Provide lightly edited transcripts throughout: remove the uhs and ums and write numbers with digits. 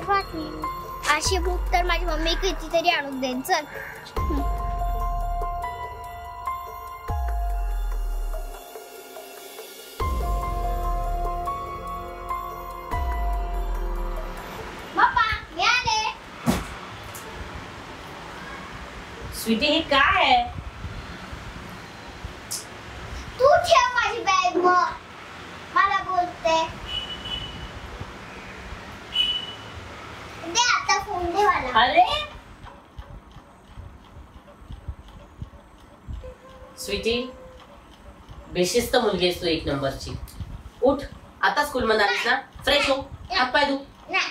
वाटली अशी भूक तर माझी मम्मी कितीतरी आणून देईन. चल स्वीटी हे काय आहे? तू ठेव माझी बॅग. मग मला बोलते दे आता फोन दे मला. अरे स्वीटी बेशिस्त मुलगी आहेस तू, एक नंबरची. उठ आता स्कूल मध्ये आलीस ना, फ्रेश हो, हात पाय धु,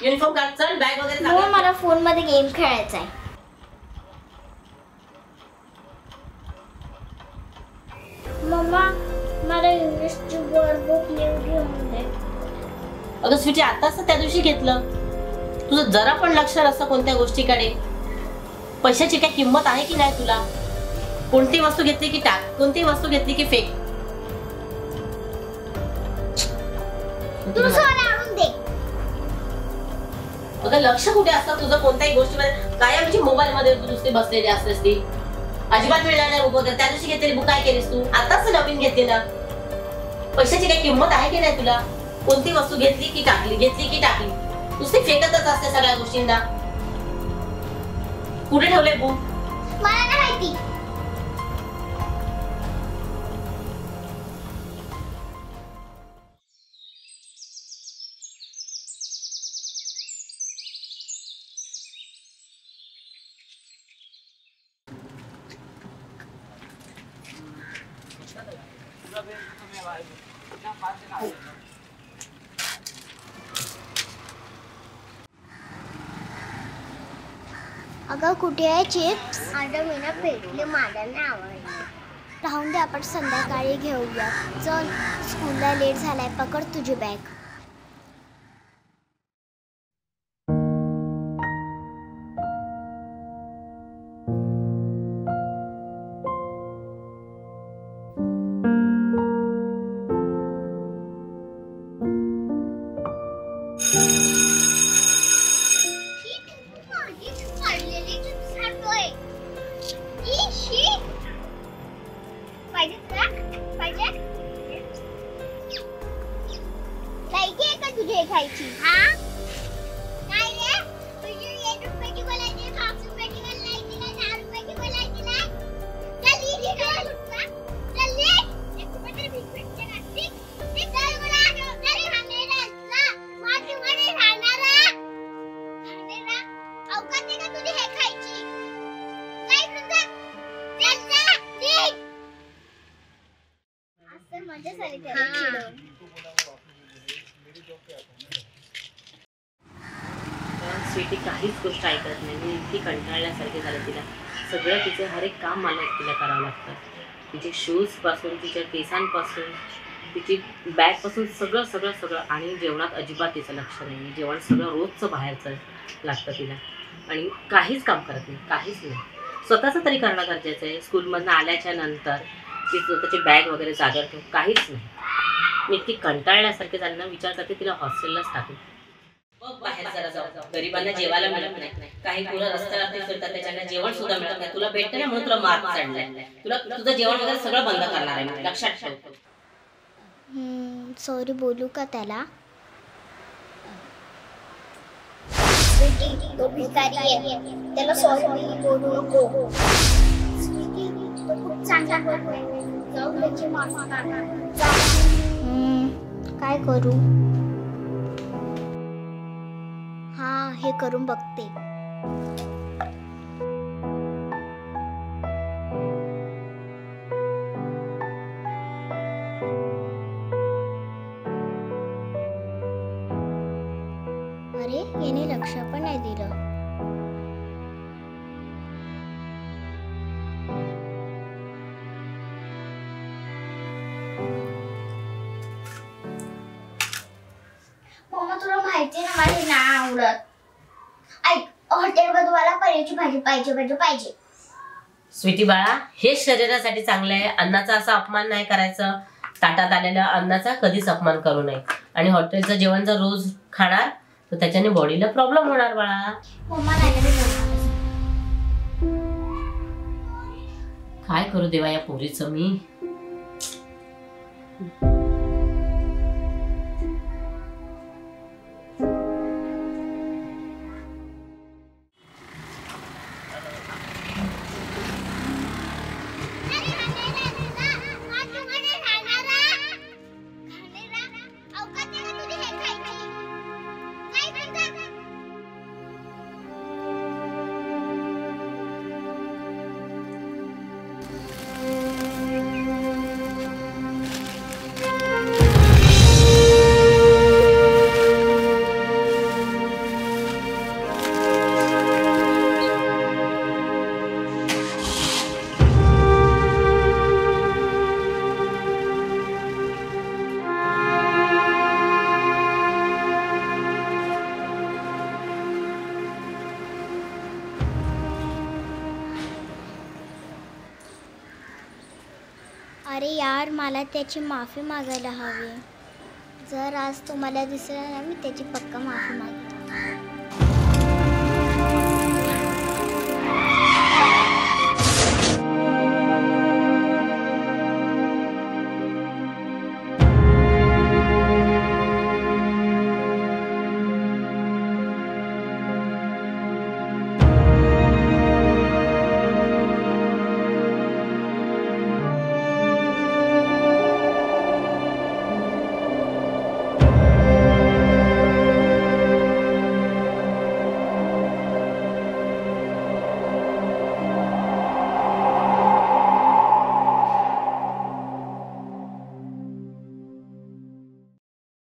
युनिफॉर्म काढ, चल बॅग वगैरे हो, मला फोन मध्ये गेम खेळायचा आहे. मम्मा मला इंग्लिशची वर्कबुक घेऊन दे. अगं स्वीटी आताच त्या दिवशी घेतलं. तुझं जरा पण लक्ष नसतं कोणत्या गोष्टीकडे. पैशाची काय किंमत आहे की नाही तुला? कोणती वस्तू घेतली की टाक, कोणती वस्तू घेतली की फेक. तू आणून दे. अगं लक्ष कुठे असतं तुझं कोणत्याही गोष्टीमध्ये? काय म्हणजे मोबाईल मध्ये तू नुसती बसलेली असतेस ती. अजिबात मिळणार नाही बुक वगैरे. त्या दिवशी घेतलेली बुक काय केलीस तू? आताच नवीन घेतली ना. पैशाची काही किंमत आहे की नाही तुला? कोणती वस्तू घेतली की टाकली, घेतली की टाकली, नुसती फेकतच असते सगळ्या गोष्टींना. कुठे ठेवले बुक? मला नाही माहिती. अगं कुठे आहे चिप्स? आता मी ना भेटले, मला नाही आवडले. राहून दे, आपण संध्याकाळी घेऊया. चल स्कूलला लेट झालाय, पकड तुझी बॅग. तुझे खायची हा नाही रे. तुझी 1 रुपयाची बोलायची, 5 रुपयाची बोलायची नाही, 10 रुपयाची बोलायची नाही. चल इथे चल चल ले 1 रुपया तरी भीक भेटते ना. ठीक चल मला तरी खाण्याला माझी मध्ये खाणारा अवकाश नाही का तुझी हे खायची? काय म्हणता? चल जा ठीक. असं मजा झाली त्याला चिडवून. स्वीटी काहीच गोष्ट ऐकत नाही. मी इतकी कंटाळल्यासारखे झालं तिला. सगळं तिचे हर एक काम मला तिला करावं लागतं. तिचे शूजपासून, तिच्या केसांपासून, तिची बॅगपासून सगळं सगळं सगळं. आणि जेवणात अजिबात तिचं लक्ष नाही. जेवण सगळं रोजचं बाहेरचं लागतं तिला. आणि काहीच काम करत नाही, काहीच नाही. स्वतःचं तरी करणं गरजेचं आहे. स्कूलमधून आल्याच्या नंतर ती स्वतःची बॅग वगैरे जागर ठेव, काहीच नाही. मी इतकी कंटाळल्यासारखे झाले ना, विचार करते तिला हॉस्टेललाच टाकू. बाहेर जरा जाऊ, गरिबांना जेवायला मिळत नाही. काही पोरं रस्त्याला फिरतात, त्याच्याकडे जेवण सुद्धा मिळत नाही. तुला भेटतं ना म्हणून तुला मार्क चढलाय. तुला तुझं जेवण वगैरे सगळं बंद करणार आहे, लक्षात ठेव. सॉरी बोलू का त्याला? तो भिकारी आहे, त्याला सॉरी बोलू नको. तो खूप चांगला आहे, जाऊ त्याची माफी माग. काय करू? हा हे करून बघते. अरे याने लक्ष पण नाही दिलं. मम्मा तुला माहिती ना माझी नाही आवडत. ऐक, हॉटेलमध्ये मला पनीरची भाजी पाहिजे. स्वीटी बाळा, हे शरीरासाठी चांगलं आहे. अन्नाचा असा अपमान नाही करायचं. ताटात आलेल्या अन्नाचा कधीच अपमान करू नये. आणि हॉटेलचं जेवण जर रोज खाणार तर त्याच्याने बॉडीला प्रॉब्लेम होणार बाळा. मम्मा नाही काय करू देवा या पोरीचं मी. अरे यार, मला त्याची माफी मागायला हवी. जर आज तुम्हाला दिसलं ना, मी त्याची पक्का माफी मागेन.